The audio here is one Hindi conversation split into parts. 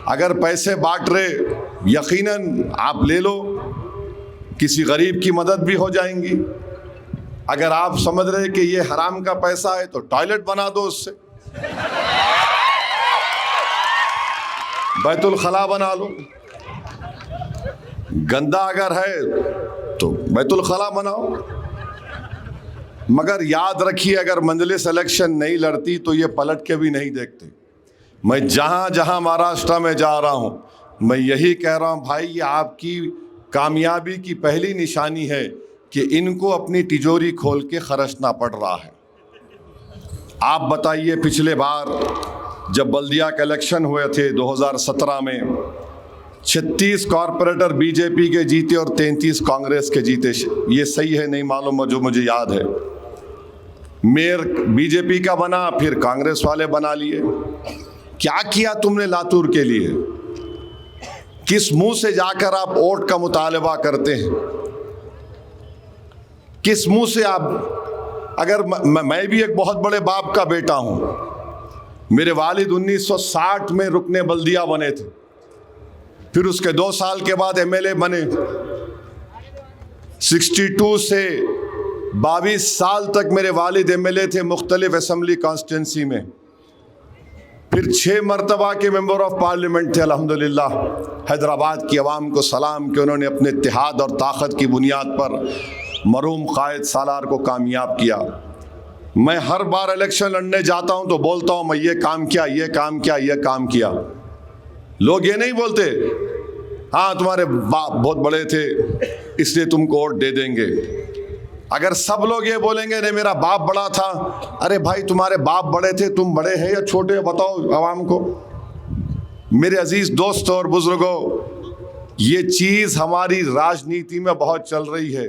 अगर पैसे बांट रहे, यकीनन आप ले लो, किसी गरीब की मदद भी हो जाएंगी। अगर आप समझ रहे कि ये हराम का पैसा है तो टॉयलेट बना दो उससे, बैतुल खला बना लो। गंदा अगर है तो बैतुल खला बनाओ। मगर याद रखिए, अगर मजलिस इलेक्शन नहीं लड़ती तो ये पलट के भी नहीं देखते। मैं जहाँ जहाँ महाराष्ट्र में जा रहा हूँ, मैं यही कह रहा हूँ, भाई ये आपकी कामयाबी की पहली निशानी है कि इनको अपनी तिजोरी खोल के खर्चना पड़ रहा है। आप बताइए, पिछले बार जब बल्दिया के इलेक्शन हुए थे 2017 में, 36 कॉरपोरेटर बीजेपी के जीते और 33 कांग्रेस के जीते। ये सही है नहीं मालूम, जो मुझे याद है। मेयर बीजेपी का बना, फिर कांग्रेस वाले बना लिए। क्या किया तुमने लातूर के लिए? किस मुंह से जाकर आप वोट का मुतालबा करते हैं? किस मुंह से आप? अगर मैं भी एक बहुत बड़े बाप का बेटा हूं। मेरे वालिद 1960 में रुकने बल्दिया बने थे, फिर उसके 2 साल के बाद एमएलए बने। 62 से 22 साल तक मेरे वालिद एमएलए थे मुख्तलिफ असेंबली कॉन्स्टिट्यूंसी में। फिर 6 मरतबा के मेंबर ऑफ पार्लियामेंट थे। अल्हम्दुलिल्लाह हैदराबाद की आवाम को सलाम कि उन्होंने अपने इत्तेहाद और ताकत की बुनियाद पर मरूम कायद सालार को कामयाब किया। मैं हर बार इलेक्शन लड़ने जाता हूं तो बोलता हूं, मैं ये काम किया, ये काम किया, ये काम किया। लोग ये नहीं बोलते, हाँ तुम्हारे बाप बहुत बड़े थे इसलिए तुमको वोट दे देंगे। अगर सब लोग ये बोलेंगे नहीं मेरा बाप बड़ा था, अरे भाई तुम्हारे बाप बड़े थे, तुम बड़े हैं या छोटे, बताओ आवाम को। मेरे अजीज दोस्तों और बुजुर्गों, ये चीज हमारी राजनीति में बहुत चल रही है।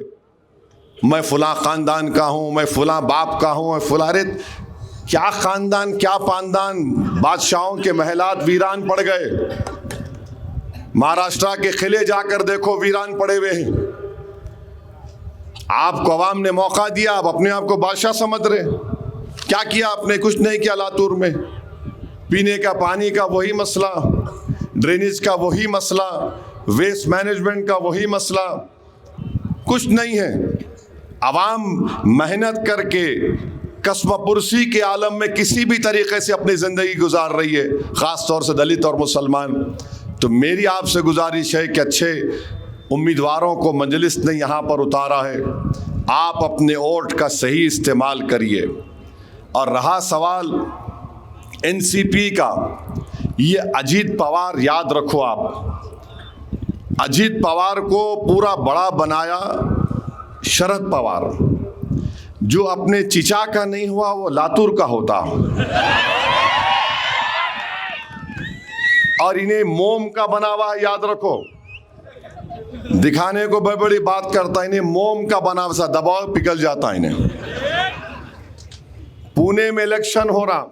मैं फुला खानदान का हूं, मैं फुला बाप का हूं, मैं फुला। अरे क्या खानदान, क्या पानदान, बादशाहों के महलात वीरान पड़ गए। महाराष्ट्र के किले जाकर देखो, वीरान पड़े हुए हैं। आपको अवाम ने मौका दिया, आप अपने आप को बादशाह समझ रहे। क्या किया आपने? कुछ नहीं किया। लातूर में पीने का पानी का वही मसला, ड्रेनेज का वही मसला, वेस्ट मैनेजमेंट का वही मसला, कुछ नहीं है। अवाम मेहनत करके कस्मपुरसी के आलम में किसी भी तरीके से अपनी ज़िंदगी गुजार रही है, ख़ास तौर से दलित और मुसलमान। तो मेरी आपसे गुजारिश है कि अच्छे उम्मीदवारों को मजलिस ने यहाँ पर उतारा है, आप अपने वोट का सही इस्तेमाल करिए। और रहा सवाल एनसीपी का, ये अजीत पवार, याद रखो आप, अजीत पवार को पूरा बड़ा बनाया शरद पवार। जो अपने चिचा का नहीं हुआ वो लातूर का होता। और इन्हें मोम का बना हुआ, याद रखो, दिखाने को बड़ी बड़ी बात करता, इन्हें मोम का बना हुआ, दबाव पिघल जाता इन्हें। पुणे में इलेक्शन हो रहा,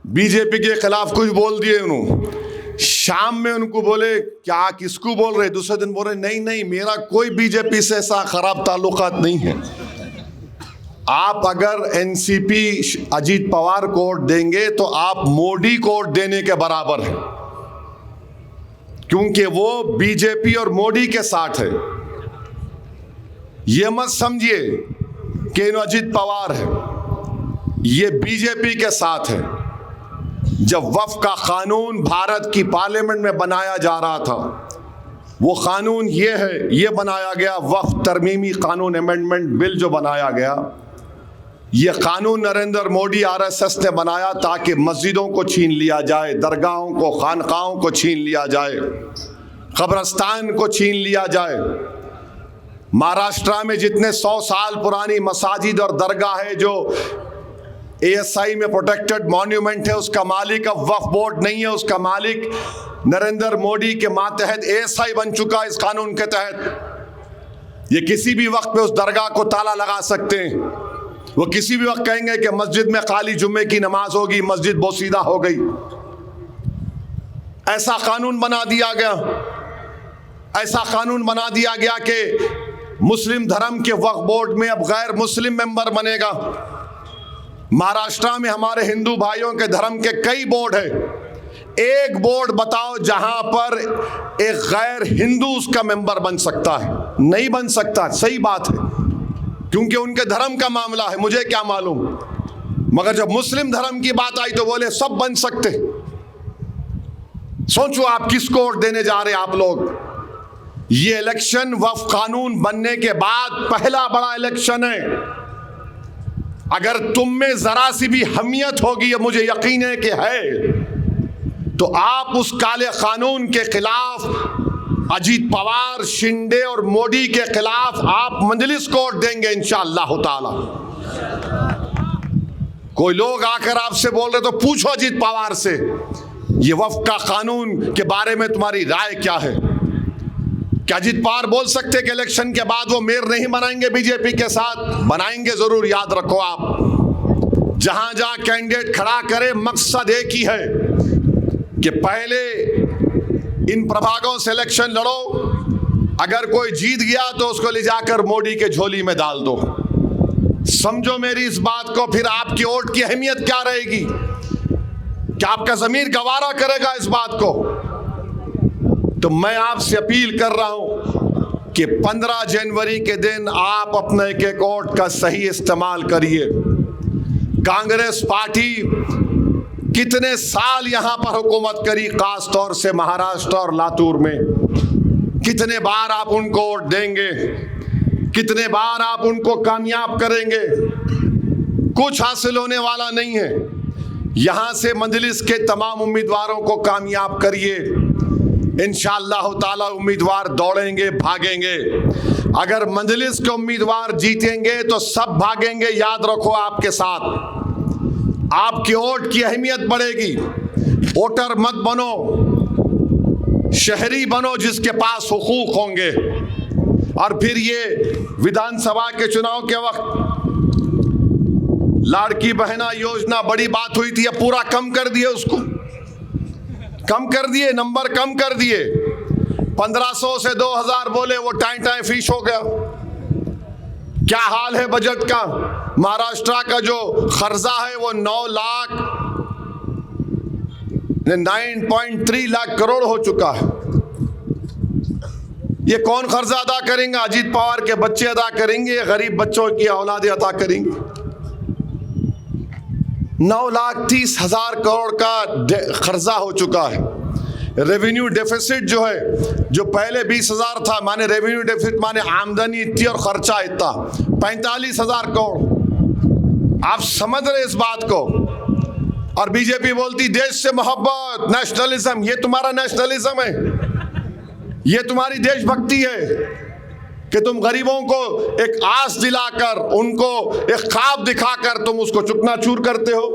बीजेपी के खिलाफ कुछ बोल दिए उन्होंने, शाम में उनको बोले क्या किसको बोल रहे, दूसरे दिन बोल रहे नहीं नहीं मेरा कोई बीजेपी से ऐसा खराब ताल्लुकात नहीं है। आप अगर एनसीपी अजीत पवार को वोट देंगे तो आप मोदी को वोट देने के बराबर है, क्योंकि वो बीजेपी और मोदी के साथ है। ये मत समझिए कि इन अजीत पवार है, ये बीजेपी के साथ है। जब वक्फ का कानून भारत की पार्लियामेंट में बनाया जा रहा था, वो कानून ये है, ये बनाया गया वक्फ तरमीमी कानून अमेंडमेंट बिल जो बनाया गया, ये कानून नरेंद्र मोदी आरएसएस ने बनाया ताकि मस्जिदों को छीन लिया जाए, दरगाहों को, खानकाहों को छीन लिया जाए, कब्रस्तान को छीन लिया जाए। महाराष्ट्र में जितने 100 साल पुरानी मसाजिद और दरगाह है जो एएसआई में प्रोटेक्टेड मॉन्यूमेंट है, उसका मालिक अब वक्फ बोर्ड नहीं है, उसका मालिक नरेंद्र मोदी के मातहत एएसआई बन चुका है। इस कानून के तहत ये किसी भी वक्त पे उस दरगाह को ताला लगा सकते हैं। वो किसी भी वक्त कहेंगे कि मस्जिद में खाली जुम्मे की नमाज होगी, मस्जिद बोसीदा हो गई। ऐसा कानून बना दिया गया, ऐसा कानून बना दिया गया कि मुस्लिम धर्म के वक्फ बोर्ड में अब गैर मुस्लिम मेंबर बनेगा। महाराष्ट्र में हमारे हिंदू भाइयों के धर्म के कई बोर्ड है, एक बोर्ड बताओ जहां पर एक गैर हिंदू उसका मेंबर बन सकता है? नहीं बन सकता। सही बात है, क्योंकि उनके धर्म का मामला है, मुझे क्या मालूम। मगर जब मुस्लिम धर्म की बात आई तो बोले सब बन सकते। सोचो आप किसको वोट देने जा रहे हैं आप लोग। ये इलेक्शन वक्फ कानून बनने के बाद पहला बड़ा इलेक्शन है। अगर तुम में जरा सी भी हमियत होगी, मुझे यकीन है कि है, तो आप उस काले कानून के खिलाफ, अजीत पवार, शिंदे और मोदी के खिलाफ आप मजलिस को वोट देंगे इंशाअल्लाह ताला। कोई लोग आकर आपसे बोल रहे तो पूछो अजीत पवार से, ये वक्फ का कानून के बारे में तुम्हारी राय क्या है? क्या अजीत पवार बोल सकते कि इलेक्शन के बाद वो मेयर नहीं बनाएंगे बीजेपी के साथ? बनाएंगे जरूर, याद रखो आप। जहां जहां कैंडिडेट खड़ा करे, मकसद एक ही है कि पहले इन प्रभागों से इलेक्शन लड़ो, अगर कोई जीत गया तो उसको ले जाकर मोदी के झोली में डाल दो। समझो मेरी इस बात को, फिर आपकी वोट की अहमियत क्या रहेगी? क्या आपका ज़मीर गवारा करेगा इस बात को? तो मैं आपसे अपील कर रहा हूं कि 15 जनवरी के दिन आप अपने एक एक वोट का सही इस्तेमाल करिए। कांग्रेस पार्टी कितने साल यहां पर हुकूमत करी, खास तौर से महाराष्ट्र और लातूर में। कितने बार आप उनको वोट देंगे? कितने बार आप उनको कामयाब करेंगे? कुछ हासिल होने वाला नहीं है। यहां से मजलिस के तमाम उम्मीदवारों को कामयाब करिए। इंशाअल्लाह ताला उम्मीदवार दौड़ेंगे, भागेंगे। अगर मजलिस के उम्मीदवार जीतेंगे तो सब भागेंगे, याद रखो। आपके साथ आपकी वोट की अहमियत बढ़ेगी। वोटर मत बनो, शहरी बनो जिसके पास हुकूक होंगे। और फिर ये विधानसभा के चुनाव के वक्त लाड़की बहना योजना बड़ी बात हुई थी, पूरा कम कर दिए, उसको कम कर दिए, नंबर कम कर दिए। 1500 से 2000 बोले, वो टाइम फीस हो गया। क्या हाल है बजट का? महाराष्ट्र का जो खर्चा है वो 9.3 लाख करोड़ हो चुका है। ये कौन कर्जा अदा करेंगे? अजीत पवार के बच्चे अदा करेंगे, गरीब बच्चों की औलादें अदा करेंगी। 9,30,000 करोड़ का कर्जा हो चुका है। रेवेन्यू डेफिसिट जो है, जो पहले 20,000 था, माने रेवेन्यू डेफिसिट माने आमदनी इतनी और खर्चा इतना, 45,000 करोड़। आप समझ रहे इस बात को? और बीजेपी बोलती देश से मोहब्बत, नेशनलिज्म। ये तुम्हारा नेशनलिज्म है, ये तुम्हारी देशभक्ति है कि तुम गरीबों को एक आस दिलाकर, उनको एक ख्वाब दिखाकर तुम उसको चुकनाचूर करते हो।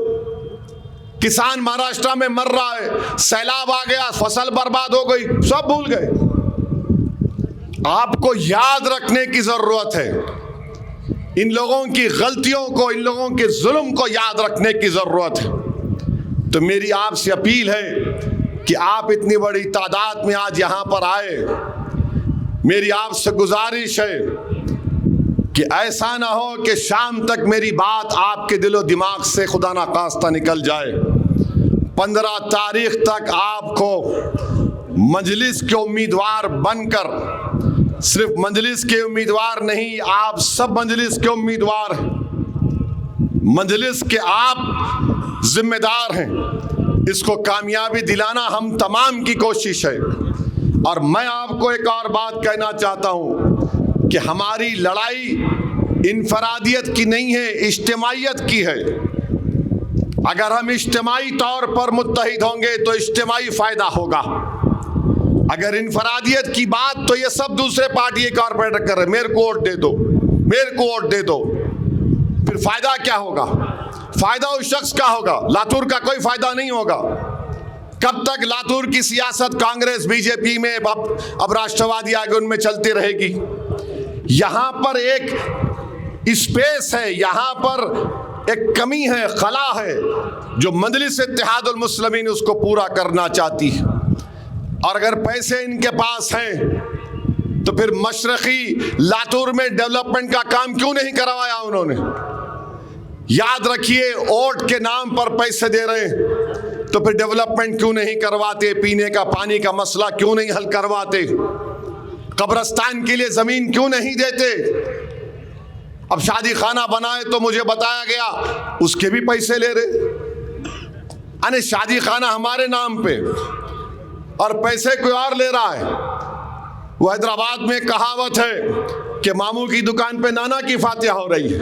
किसान महाराष्ट्र में मर रहा है, सैलाब आ गया, फसल बर्बाद हो गई, सब भूल गए। आपको याद रखने की जरूरत है, इन लोगों की गलतियों को, इन लोगों के जुल्म को याद रखने की जरूरत है। तो मेरी आपसे अपील है कि आप इतनी बड़ी तादाद में आज यहां पर आए। मेरी आपसे गुजारिश है कि ऐसा ना हो कि शाम तक मेरी बात आपके दिलो दिमाग से खुदा ना खास्ता निकल जाए। 15 तारीख तक आपको मजलिस के उम्मीदवार बनकर, सिर्फ मजलिस के उम्मीदवार नहीं, आप सब मजलिस के उम्मीदवार हैं। मजलिस के आप जिम्मेदार हैं। इसको कामयाबी दिलाना हम तमाम की कोशिश है। और मैं आपको एक और बात कहना चाहता हूं कि हमारी लड़ाई इनफरादियत की नहीं है, इज्तिमाइयत की है। अगर हम इज्तिमाई तौर पर मुत्तहिद होंगे तो इज्तिमाई फायदा होगा। अगर इनफरादियत की बात, तो ये सब दूसरे पार्टी कॉर्पोरेटर कर रहे, मेरे को वोट दे दो, मेरे को वोट दे दो, फिर फायदा क्या होगा? फायदा उस शख्स का होगा, लातूर का कोई फायदा नहीं होगा। कब तक लातूर की सियासत कांग्रेस बीजेपी में, अब राष्ट्रवादी आगे उनमें चलती रहेगी? यहां पर एक स्पेस है, यहां पर एक कमी है, खला है, जो मजलिस इत्तेहादुल मुस्लिमीन उसको पूरा करना चाहती है। और अगर पैसे इनके पास हैं तो फिर मशरकी लातूर में डेवलपमेंट का काम क्यों नहीं करवाया उन्होंने? याद रखिए, वोट के नाम पर पैसे दे रहे हैं। तो फिर डेवलपमेंट क्यों नहीं करवाते? पीने का पानी का मसला क्यों नहीं हल करवाते? कब्रिस्तान के लिए जमीन क्यों नहीं देते? अब शादी खाना बनाए तो मुझे बताया गया उसके भी पैसे ले रहे। अरे शादी खाना हमारे नाम पे और पैसे कोई और ले रहा है। वो हैदराबाद में कहावत है कि मामू की दुकान पे नाना की फातिहा हो रही है।